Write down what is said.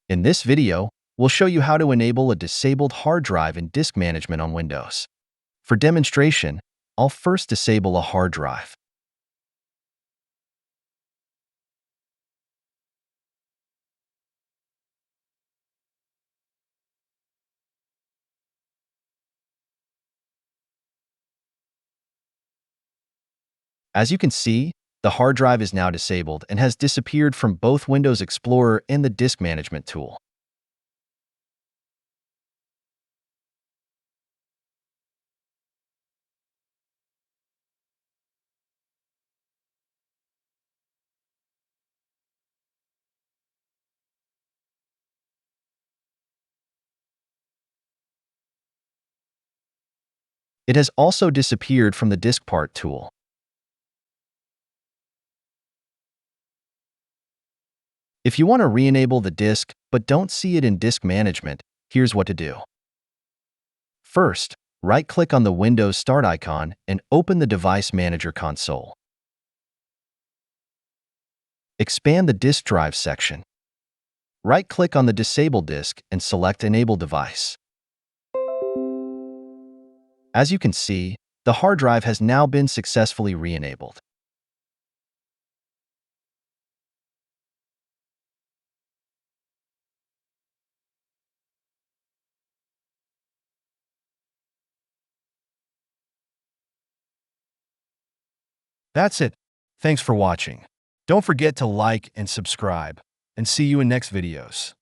In this video, we'll show you how to enable a disabled hard drive in disk management on Windows. For demonstration, I'll first disable a hard drive. As you can see, the hard drive is now disabled and has disappeared from both Windows Explorer and the disk management tool. It has also disappeared from the Disk Part tool. If you want to re-enable the disk but don't see it in disk management, here's what to do. First, right-click on the Windows Start icon and open the Device Manager console. Expand the Disk Drive section. Right-click on the disabled disk and select Enable Device. As you can see, the hard drive has now been successfully re-enabled. That's it. Thanks for watching. Don't forget to like and subscribe, and see you in next videos.